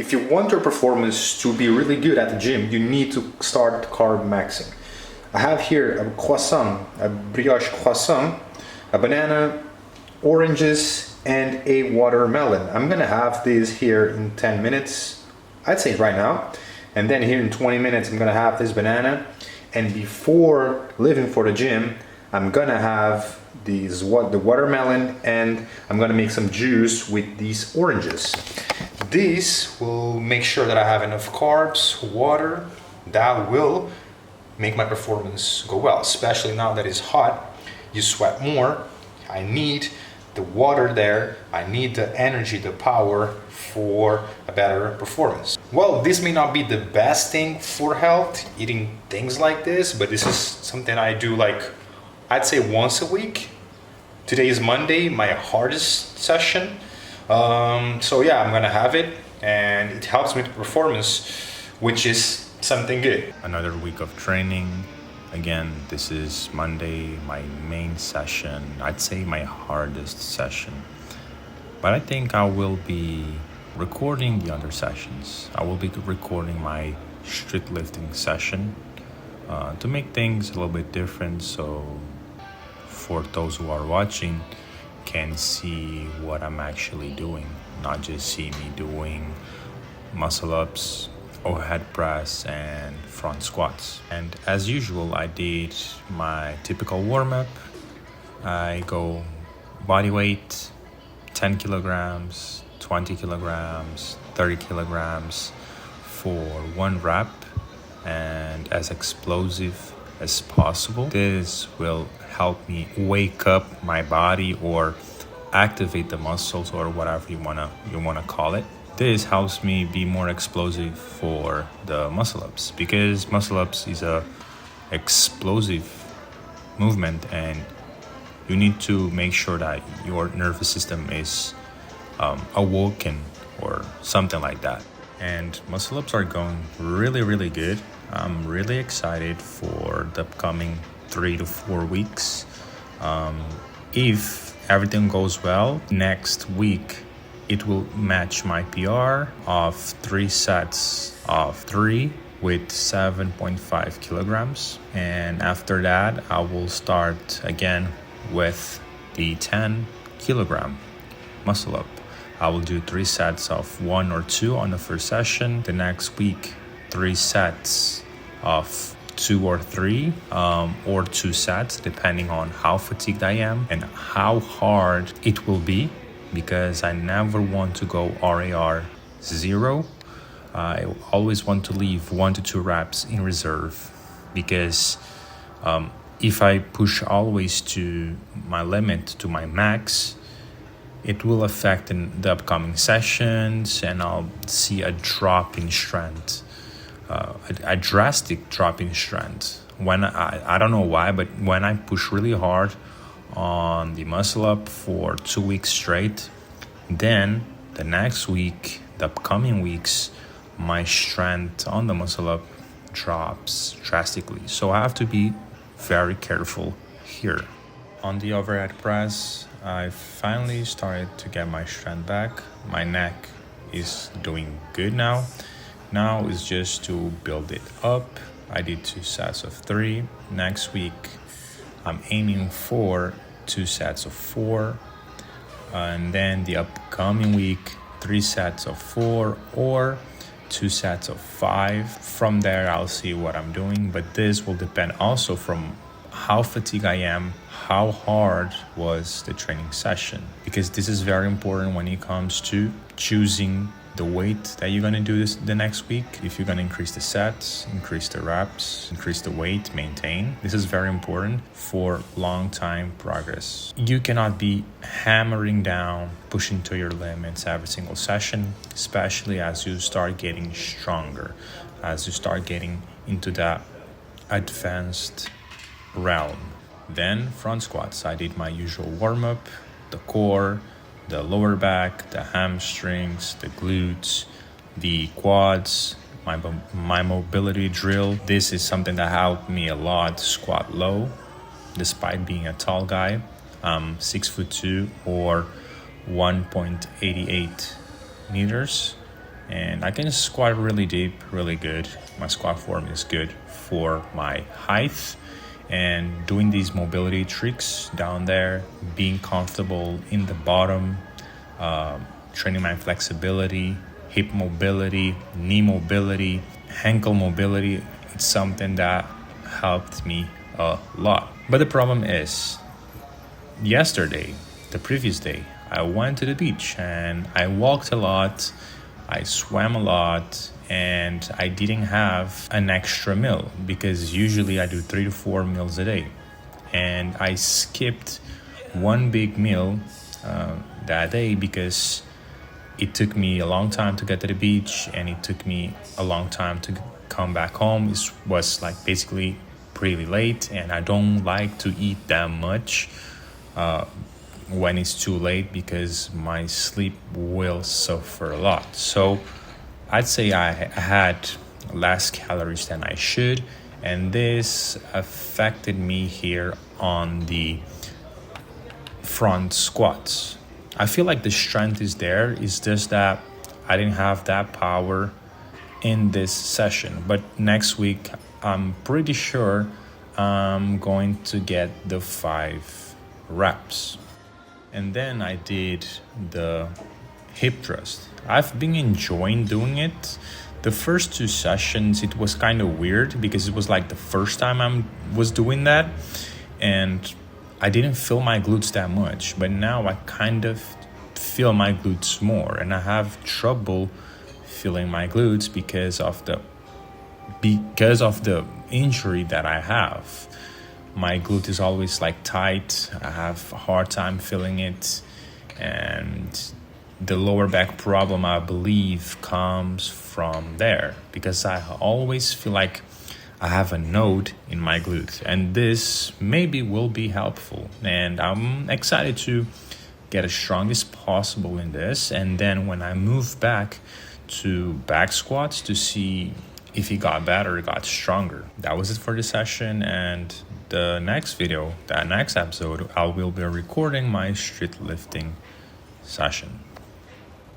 if you want your performance to be really good at the gym, you need to start Carbmaxxing. I have here a croissant, a brioche croissant, a banana, oranges, and a watermelon. I'm gonna have these here in 10 minutes, I'd say right now. And then here in 20 minutes, I'm gonna have this banana. And before leaving for the gym, I'm gonna have the watermelon, and I'm gonna make some juice with these oranges. This will make sure that I have enough carbs, water, that will make my performance go well, especially now that it's hot. You sweat more. I need the water there. I need the energy, the power for a better performance. Well, this may not be the best thing for health, eating things like this, but this is something I do like, I'd say once a week. Today is Monday, my hardest session. So yeah, I'm gonna have it, and it helps me with performance, which is something good. Another week of training. Again, this is Monday, my main session. I'd say my hardest session. But I think I will be recording the other sessions. I will be recording my street lifting session to make things a little bit different, so for those who are watching can see what I'm actually doing, not just see me doing muscle ups, overhead press, and front squats. And as usual, I did my typical warm-up. I go body weight, 10 kilograms, 20 kilograms, 30 kilograms for one rep, and as explosive as possible. This will help me wake up my body or activate the muscles, or whatever you wanna call it. This helps me be more explosive for the muscle ups, because muscle ups is a explosive movement, and you need to make sure that your nervous system is awoken or something like that. And muscle ups are going really good. I'm really excited for the upcoming 3 to 4 weeks. If everything goes well, next week it will match my PR of 3 sets of 3 with 7.5 kilograms. And after that, I will start again with the 10 kilogram muscle up. I will do 3 sets of 1 or 2 on the first session. The next week, 3 sets of 2 or 3 or 2 sets, depending on how fatigued I am and how hard it will be, because I never want to go RAR 0. I always want to leave 1 to 2 reps in reserve, because if I push always to my limit, to my max, it will affect in the upcoming sessions, and I'll see a drop in strength, a drastic drop in strength. When I don't know why, but when I push really hard on the muscle up for 2 weeks straight, then the next week, the upcoming weeks, my strength on the muscle up drops drastically. So I have to be very careful here. On the overhead press, I finally started to get my strength back. My neck is doing good now. Now it's just to build it up. I did 2 sets of 3. Next week, I'm aiming for 2 sets of 4. And then the upcoming week, 3 sets of 4 or 2 sets of 5. From there, I'll see what I'm doing. But this will depend also from how fatigued I am, how hard was the training session, because this is very important when it comes to choosing the weight that you're going to do the next week. If you're going to increase the sets, increase the reps, increase the weight, maintain. This is very important for long time progress. You cannot be hammering down, pushing to your limits every single session, especially as you start getting stronger, as you start getting into that advanced realm. Then front squats. I did my usual warm-up, the core, the lower back, the hamstrings, the glutes, the quads, my mobility drill. This is something that helped me a lot, squat low, despite being a tall guy. 6'2" or 1.88 meters. and I can squat really deep, really good. My squat form is good for my height, and doing these mobility tricks down there, being comfortable in the bottom, training my flexibility, hip mobility, knee mobility, ankle mobility, it's something that helped me a lot. But the problem is, yesterday, the previous day, I went to the beach and I walked a lot, I swam a lot, and I didn't have an extra meal because usually I do 3 to 4 meals a day. And I skipped one big meal that day because it took me a long time to get to the beach and it took me a long time to come back home. It was like basically pretty late, and I don't like to eat that much when it's too late because my sleep will suffer a lot. So I'd say I had less calories than I should, and this affected me here on the front squats. I feel like the strength is there, it's just that I didn't have that power in this session. But next week, I'm pretty sure I'm going to get the 5 reps. And then I did the hip thrust. I've been enjoying doing it. The first 2 sessions, it was kind of weird because it was like the first time I was doing that, and I didn't feel my glutes that much. But now I kind of feel my glutes more, and I have trouble feeling my glutes because of the injury that I have. My glute is always like tight. I have a hard time feeling it, and the lower back problem, I believe, comes from there because I always feel like I have a node in my glute, and this maybe will be helpful. And I'm excited to get as strong as possible in this, and then when I move back to back squats to see if it got better, it got stronger. That was it for the session, and the next video, the next episode, I will be recording my street lifting session.